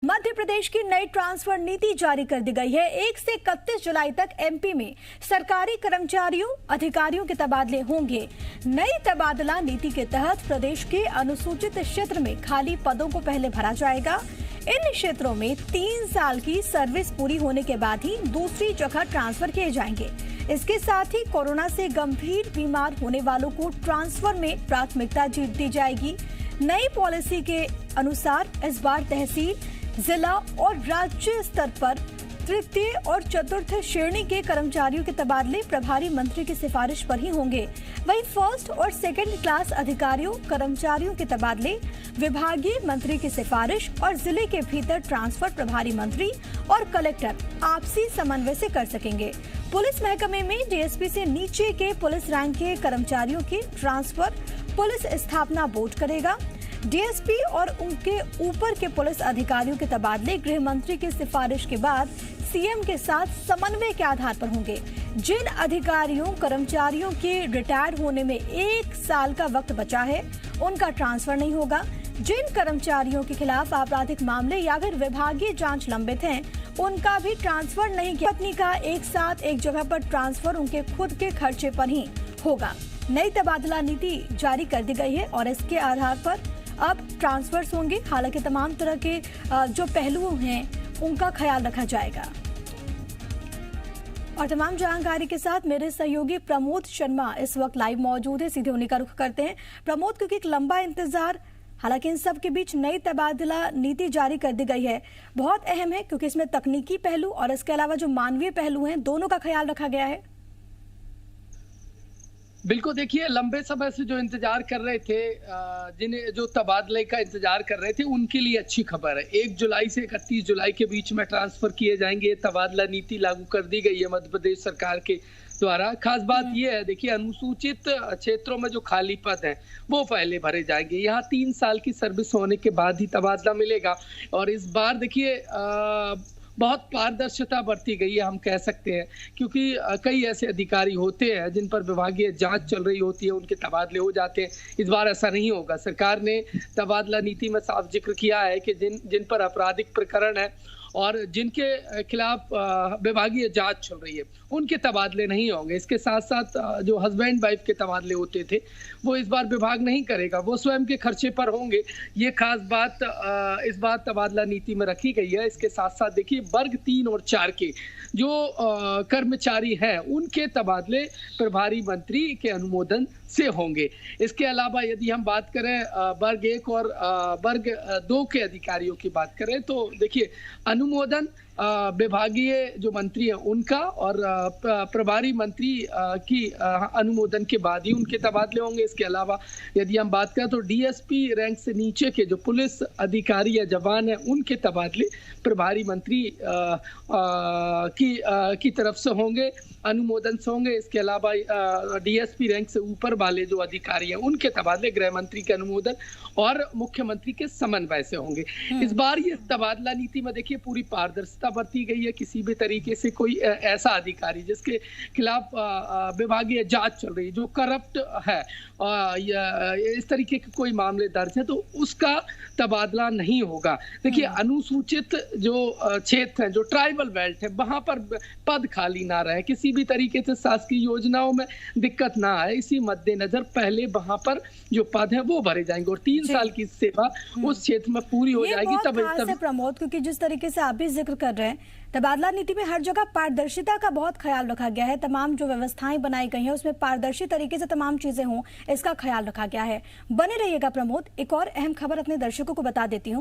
मध्य प्रदेश की नई ट्रांसफर नीति जारी कर दी गई है। 1 से 31 जुलाई तक एमपी में सरकारी कर्मचारियों अधिकारियों के तबादले होंगे। नई तबादला नीति के तहत प्रदेश के अनुसूचित क्षेत्र में खाली पदों को पहले भरा जाएगा। इन क्षेत्रों में 3 साल की सर्विस पूरी होने के बाद ही दूसरी जगह ट्रांसफर किए जाएंगे। इसके साथ ही कोरोना से गंभीर बीमार होने वालों को ट्रांसफर में प्राथमिकता दी जाएगी। नई पॉलिसी के अनुसार इस बार तहसील, जिला और राज्य स्तर पर तृतीय और चतुर्थ श्रेणी के कर्मचारियों के तबादले प्रभारी मंत्री की सिफारिश पर ही होंगे। वहीं फर्स्ट और सेकंड क्लास अधिकारियों कर्मचारियों के तबादले विभागीय मंत्री की सिफारिश और जिले के भीतर ट्रांसफर प्रभारी मंत्री और कलेक्टर आपसी समन्वय से कर सकेंगे। पुलिस महकमे में डीएसपी से नीचे के पुलिस रैंक के कर्मचारियों की ट्रांसफर पुलिस स्थापना बोर्ड करेगा। डीएसपी और उनके ऊपर के पुलिस अधिकारियों के तबादले गृह मंत्री की सिफारिश के बाद सीएम के साथ समन्वय के आधार पर होंगे। जिन अधिकारियों कर्मचारियों के रिटायर होने में 1 साल का वक्त बचा है, उनका ट्रांसफर नहीं होगा। जिन कर्मचारियों के खिलाफ आपराधिक मामले या फिर विभागीय जांच लंबित हैं, उनका भी ट्रांसफर नहीं किया। पत्नी का एक साथ एक जगह पर ट्रांसफर उनके खुद के खर्चे पर ही होगा। नई तबादला नीति जारी कर दी गई है और इसके आधार पर अब ट्रांसफर्स होंगे। हालांकि तमाम तरह के जो पहलू हैं उनका ख्याल रखा जाएगा। और तमाम जानकारी के साथ मेरे सहयोगी प्रमोद शर्मा इस वक्त लाइव मौजूद है। सीधे उन्हीं का रुख करते हैं। प्रमोद, क्योंकि एक लंबा इंतजार, हालांकि इन सब के बीच नई तबादला नीति जारी कर दी गई है, बहुत अहम है क्योंकि इसमें तकनीकी पहलू और इसके अलावा जो मानवीय पहलू हैं, दोनों का ख्याल रखा गया है। बिल्कुल, देखिए, लंबे समय से जो इंतजार कर रहे थे, जिन्हें जो तबादले का इंतजार कर रहे थे, उनके लिए अच्छी खबर है। 1 जुलाई से 31 जुलाई के बीच में ट्रांसफर किए जाएंगे। तबादला नीति लागू कर दी गई है मध्य प्रदेश सरकार के द्वारा। खास बात यह है, देखिए, अनुसूचित क्षेत्रों में जो खाली पद हैं वो पहले भरे जाएंगे। यहाँ 3 साल की सर्विस होने के बाद ही तबादला मिलेगा। और इस बार देखिए बहुत पारदर्शिता बरती गई है, हम कह सकते हैं, क्योंकि कई ऐसे अधिकारी होते हैं जिन पर विभागीय जांच चल रही होती है, उनके तबादले हो जाते हैं। इस बार ऐसा नहीं होगा। सरकार ने तबादला नीति में साफ जिक्र किया है कि जिन पर आपराधिक प्रकरण है और जिनके खिलाफ विभागीय जांच चल रही है, उनके तबादले नहीं होंगे। इसके साथ साथ जो हस्बैंड वाइफ के तबादले होते थे, वो इस बार विभाग नहीं करेगा, वो स्वयं के खर्चे पर होंगे। ये खास बात इस बार तबादला नीति में रखी गई है। इसके साथ साथ देखिए, वर्ग 3 और 4 के जो कर्मचारी हैं, उनके तबादले प्रभारी मंत्री के अनुमोदन से होंगे। इसके अलावा यदि हम बात करें वर्ग 1 और वर्ग 2 के अधिकारियों की बात करें, तो देखिए, अनुमोदन विभागीय जो मंत्री हैं उनका और प्रभारी मंत्री की अनुमोदन के बाद ही उनके तबादले होंगे। इसके अलावा यदि हम बात करें तो डीएसपी रैंक से नीचे के जो पुलिस अधिकारी या जवान हैं, उनके तबादले प्रभारी मंत्री की तरफ से होंगे, अनुमोदन से होंगे। इसके अलावा डीएसपी रैंक से ऊपर वाले जो अधिकारी हैं, उनके तबादले गृह मंत्री के अनुमोदन और मुख्यमंत्री के समन्वय से होंगे। इस बार ये तबादला नीति में देखिए पूरी पारदर्शिता बरती गई है। किसी भी तरीके से कोई ऐसा अधिकारी जिसके खिलाफ विभागीय जांच चल रही है, जो करप्ट है या इस तरीके के कोई मामले दर्ज है, तो उसका तबादला नहीं होगा। देखिए, अनुसूचित जो क्षेत्र है, जो ट्राइबल बेल्ट है, वहां पर पद खाली ना रहे, किसी भी तरीके से शासकीय योजनाओं में दिक्कत ना आए, इसी मद्देनजर पहले वहां पर जो पद है वो भरे जाएंगे और 3 साल की सेवा उस क्षेत्र में पूरी हो जाएगी। तब प्रमोद, क्योंकि जिस तरीके से आप भी जिक्र कर रहे हैं, तबादला नीति में हर जगह पारदर्शिता का बहुत ख्याल रखा गया है। तमाम जो व्यवस्थाएं बनाई गई हैं उसमें पारदर्शी तरीके से तमाम चीजें हों, इसका ख्याल रखा गया है। बने रहिएगा प्रमोद। एक और अहम खबर अपने दर्शकों को बता देती हूँ।